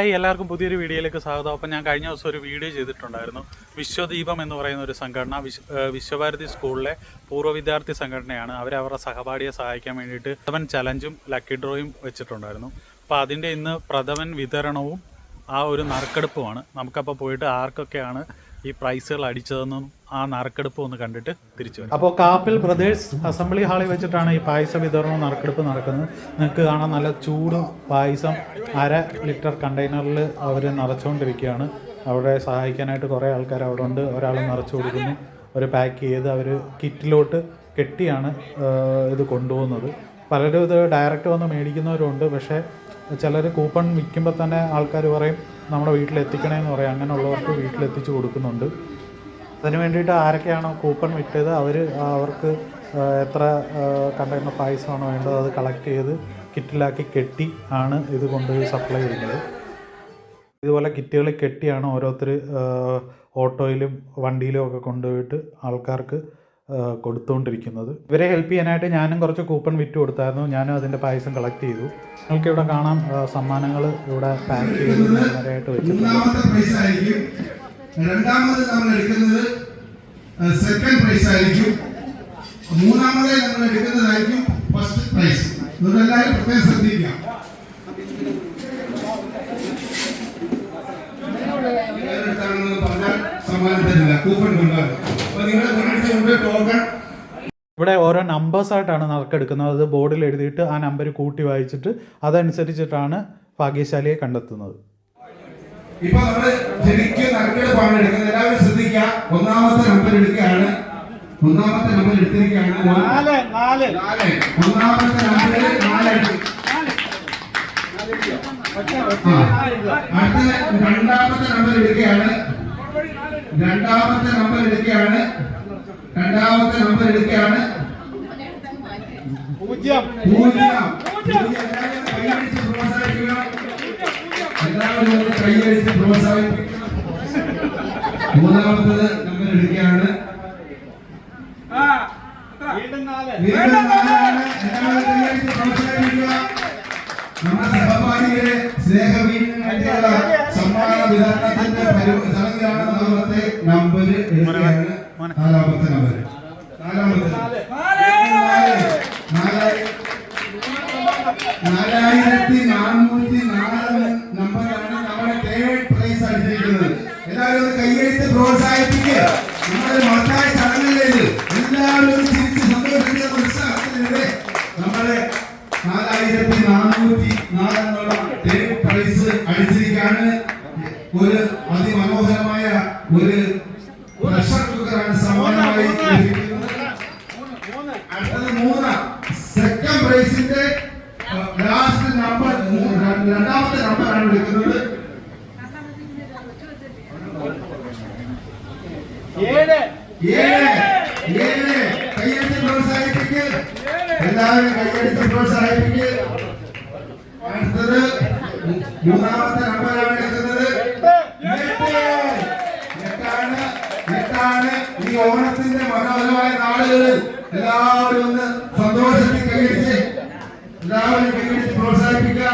എല്ലാവർക്കും പുതിയൊരു വീഡിയോയിലേക്ക് സ്വാഗതം. അപ്പം ഞാൻ കഴിഞ്ഞ ദിവസം ഒരു വീഡിയോ ചെയ്തിട്ടുണ്ടായിരുന്നു. വിശ്വദീപം എന്ന് പറയുന്ന ഒരു സംഘടന വിശ്വഭാരതി സ്കൂളിലെ പൂർവ്വ വിദ്യാർത്ഥി സംഘടനയാണ്. അവരുടെ സഹപാഠിയെ സഹായിക്കാൻ വേണ്ടിയിട്ട് പ്രഥമൻ ചലഞ്ചും ലക്കി ഡ്രോയും വെച്ചിട്ടുണ്ടായിരുന്നു. അപ്പോൾ അതിൻ്റെ ഇന്ന് പ്രഥമൻ വിതരണവും ആ ഒരു നറുക്കെടുപ്പുമാണ്. നമുക്കപ്പോൾ പോയിട്ട് ആർക്കൊക്കെയാണ് ഈ പ്രൈസുകൾ അടിച്ചതെന്നും ആ നറുക്കെടുപ്പ് ഒന്ന് കണ്ടിട്ട് തിരിച്ചു വരും. അപ്പോൾ കാപ്പിൽ ബ്രദേഴ്സ് അസംബ്ലി ഹാളിൽ വെച്ചിട്ടാണ് ഈ പായസ വിതരണവും നറുക്കെടുപ്പ് നടക്കുന്നത്. നിങ്ങൾക്ക് കാണാൻ നല്ല ചൂട് പായസം 1/2 ലിറ്റർ കണ്ടെയ്നറിൽ അവർ നിറച്ചുകൊണ്ടിരിക്കുകയാണ്. അവിടെ സഹായിക്കാനായിട്ട് കുറേ ആൾക്കാർ അവിടെ ഉണ്ട്. ഒരാൾ നിറച്ചു കൊടുക്കുന്നു, ഒരു പാക്ക് ചെയ്ത് അവർ കിറ്റിലോട്ട് കെട്ടിയാണ് ഇത് കൊണ്ടുപോകുന്നത്. പലരും ഇത് ഡയറക്റ്റ് വന്ന് മേടിക്കുന്നവരുണ്ട്. പക്ഷേ ചിലർ കൂപ്പൺ വിൽക്കുമ്പോൾ തന്നെ ആൾക്കാർ പറയും നമ്മുടെ വീട്ടിലെത്തിക്കണമെന്ന് പറയും. അങ്ങനെയുള്ളവർക്ക് വീട്ടിലെത്തിച്ച് കൊടുക്കുന്നുണ്ട്. അതിന് വേണ്ടിയിട്ട് ആരൊക്കെയാണോ കൂപ്പൺ വിറ്റത് അവർക്ക് എത്ര കണ്ടെയ്നർ പായസമാണോ വേണ്ടത് അത് കളക്ട് ചെയ്ത് കിറ്റിലാക്കി കെട്ടി ആണ് ഇത് കൊണ്ടുപോയി സപ്ലൈ ചെയ്യുന്നത്. ഇതുപോലെ കിറ്റുകൾ കെട്ടിയാണ് ഓരോരുത്തർ ഓട്ടോയിലും വണ്ടിയിലും ഒക്കെ കൊണ്ടുപോയിട്ട് ആൾക്കാർക്ക് കൊടുത്തുകൊണ്ടിരിക്കുന്നത്. ഇവരെ ഹെൽപ്പ് ചെയ്യാനായിട്ട് ഞാനും കുറച്ച് കൂപ്പൺ വിറ്റ് കൊടുത്തായിരുന്നു. ഞാനും അതിൻ്റെ പായസം കളക്ട് ചെയ്തു. നിങ്ങൾക്ക് ഇവിടെ കാണാം സമ്മാനങ്ങൾ ഇവിടെ പാക്ക് ചെയ്ത് നേരായിട്ട് വെച്ചിട്ടുണ്ട്. രണ്ടാമത് നമ്മൾ എടുക്കുന്നത് സെക്കൻഡ് പ്രൈസ് ആയിരിക്കും. മൂന്നാമത് നമ്മൾ എടുക്കുന്നതായിരിക്കും ഫസ്റ്റ് പ്രൈസ്. ഇതെല്ലാവരും പ്രത്യേകം ശ്രദ്ധിക്കുക. പറഞ്ഞാൽ സമ്മാനം തരില്ല, കൂപ്പൺ കൊണ്ടുവരണം. അപ്പൊ നിങ്ങളുടെ കൊണ്ട് ടോക്കൺ ഇവിടെ ഓരോ നമ്പേഴ്സായിട്ടാണ് നറുക്കെടുക്കുന്നത്. അത് ബോർഡിൽ എഴുതിയിട്ട് ആ നമ്പർ കൂട്ടി വായിച്ചിട്ട് അതനുസരിച്ചിട്ടാണ് ഭാഗ്യശാലിയെ കണ്ടെത്തുന്നത്. ഇപ്പൊ നമ്മള് ശരിക്കും നറുക്കെടുപ്പാണ് എടുക്കുന്നത്. എല്ലാവരും ശ്രദ്ധിക്കുക. ഒന്നാമത്തെ നമ്പർ എടുക്കുകയാണ്. ഒന്നാമത്തെ നമ്പർ എടുത്തിരിക്കുകയാണ്. ഒന്നാമത്തെ നമ്പർ 4 അടുത്ത രണ്ടാമത്തെ നമ്പർ എടുക്കുകയാണ്. രണ്ടാമത്തെ നമ്പർ എടുക്കുകയാണ്. പൂജ്യം. എല്ലാവരും കൈയടിച്ച് പ്രോത്സാഹിപ്പിക്കണം. മൂന്നാമത്തത് നമ്പർ എടുക്കുകയാണ്. നമ്മുടെ സഹപാഠികളെ സ്നേഹവീടിനുള്ള സമ്മാന വിതരണത്തിന്റെ ചടങ്ങിലാണ്. നാലാമത്തെ നമ്പർ എടുക്കുകയാണ്. നാലാമത്തെ നമ്പർ 4404 നമ്പറാണ് നമ്മുടെ തേർഡ് പ്രൈസ് അടിച്ചിരിക്കുന്നത്. എല്ലാവരും ഒന്ന് കൈയടിച്ച് പ്രോത്സാഹിപ്പിക്കുക. നമ്മുടെ മഹത്തായ ചടങ്ങല്ലേ ഇത്. എല്ലാവരും തിരിച്ച് സന്തോഷിക്കുന്ന ഉത്സാഹത്തിലൂടെ നമ്മുടെ 4404 എന്നുള്ള തേർഡ് പ്രൈസ് അടിച്ചിരിക്കുകയാണ്. ഒരു അതിമനോഹരമായ ഒരു പ്രഷർ കുക്കറാണ് സമ്മാനമായി ലഭിക്കുന്നത്. അടുത്തത് 3 സെക്കൻഡ് പ്രൈസിന്റെ ലാസ്റ്റ് നമ്പർ രണ്ടാമത്തെ നമ്പറാണ് എടുക്കുന്നത്. 7 കൈയടിച്ച് പ്രോത്സാഹിപ്പിക്കുക. എല്ലാവരും കൈയടിച്ച് പ്രോത്സാഹിപ്പിക്കുക. അടുത്തത് 3ാമത്തെ നമ്പറാണ് എടുക്കുന്നത്. 8 ഈ ഓണത്തിന്റെ മനോഹരമായ നാളുകളിൽ എല്ലാവരും ഒന്ന് സന്തോഷത്തിൽ കൈയടിച്ച് എല്ലാവരും കൈയടിച്ച് പ്രോത്സാഹിപ്പിക്കുക.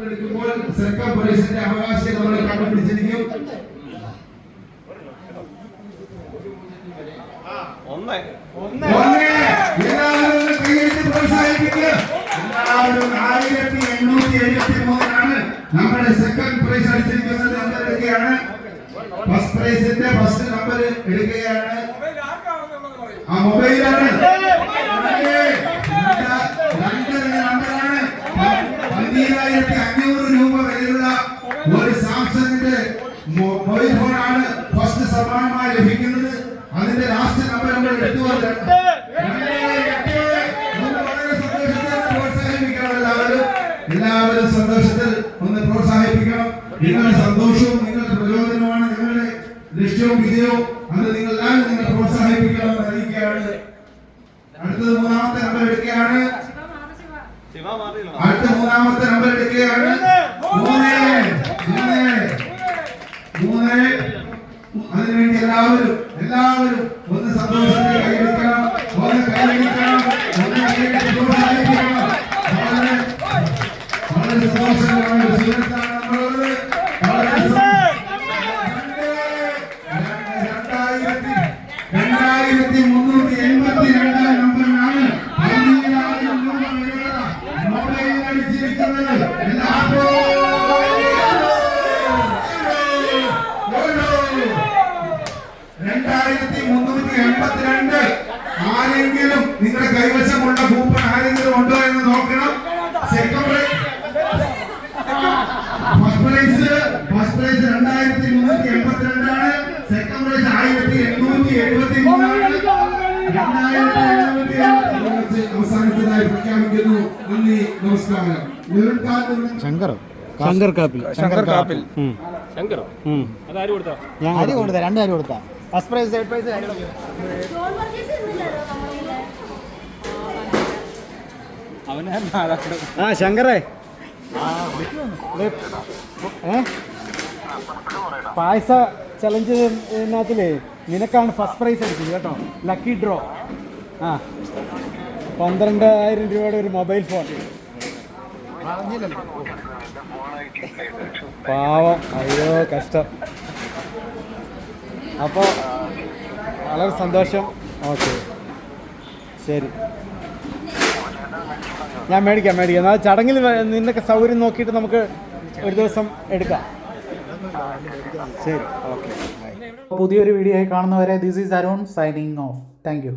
എടുക്കുമ്പോൾ സെക്കൻഡ് പ്രൈസിന്റെ അവകാശം നമ്മൾ കണ്ടുപിടിച്ചിരിക്കും. 1 എല്ലാവരും കൈയടിച്ച് പ്രോത്സാഹിപ്പിക്കുക. എല്ലാവരും 1873 നമ്മുടെ സെക്കൻഡ് പ്രൈസ് അടിച്ചിരിക്കുന്നത്. നമ്പർ എടുക്കുകയാണ്. ഫസ്റ്റ് പ്രൈസിന്റെ ഫസ്റ്റ് നമ്പർ എടുക്കുകയാണ്. ആ മൊബൈലാണ്. 2 നമ്പറാണ്. 15,500 രൂപ വിലയുള്ള ഒരു സാംസങ്ങിന്റെ മൊബൈൽ ഫോണാണ് ഫസ്റ്റ് സമ്മാനമായി ലഭിക്കുന്നത്. അതിന്റെ ലാസ്റ്റ് നമ്പർ നമ്മൾ എടുത്തു. വളരെ സന്തോഷത്തിൽ പ്രോത്സാഹിപ്പിക്കണം. എല്ലാവരും സന്തോഷത്തിൽ ഒന്ന് പ്രോത്സാഹിപ്പിക്കണം. നിങ്ങളുടെ സന്തോഷവും നിങ്ങളുടെ പ്രചോദനവുമാണ് നിങ്ങളുടെ ലക്ഷ്യവും വിജയവും. അത് നിങ്ങളെല്ലാവരും നിങ്ങൾ പ്രോത്സാഹിപ്പിക്കണം അറിയിക്കുകയാണ്. അടുത്തത് 3ാമത്തെ നമ്പർ എടുക്കുകയാണ്. അടുത്ത 3ാമത്തെ നമ്പർ എടുക്കുകയാണ്. 3 അതിനുവേണ്ടി എല്ലാവരും ഒന്ന് സന്തോഷത്തിൽ കൈയടിക്കണം. ഒന്ന് കൈയടിക്കണം. ഒന്ന് കൈയടിച്ച് പ്രോത്സാഹിപ്പിക്കണം. വളരെ സന്തോഷകരമായ ഒരു സുഹൃത്താണ് നമ്മളുള്ളത്. പ്രൈസ് 2382 ആണ്. സെക്കൻഡ് പ്രൈസ് 1873 ആണ്. 2773 അവസാനത്തേതായി പ്രഖ്യാപിക്കുന്നു. നന്ദി, നമസ്കാരം. ശങ്കർ കാപ്പിൽ ഞാൻ അരി കൊടുത്ത 2 അരി കൊടുത്ത ഫസ്റ്റ് പ്രൈസ് സെക്കൻഡ് പ്രൈസ് ആ ശങ്കറേ പായസ ചലഞ്ചിനകത്തില് നിനക്കാണ് ഫസ്റ്റ് പ്രൈസ് അടിച്ചത് കേട്ടോ. Lucky draw. 12,000 രൂപയുടെ ഒരു മൊബൈൽ ഫോൺ. പാവം, അയ്യോ കഷ്ടം. അപ്പോൾ വളരെ സന്തോഷം. ഓക്കെ ശരി, ഞാൻ മേടിക്കാം. എന്നാൽ ചടങ്ങിൽ നിന്നൊക്കെ സൗകര്യം നോക്കിയിട്ട് നമുക്ക് ഒരു ദിവസം എടുക്കാം. ശരി, ഓക്കെ. പുതിയൊരു വീഡിയോ ആയി കാണുന്നവരെ this is Arun signing off. Thank you.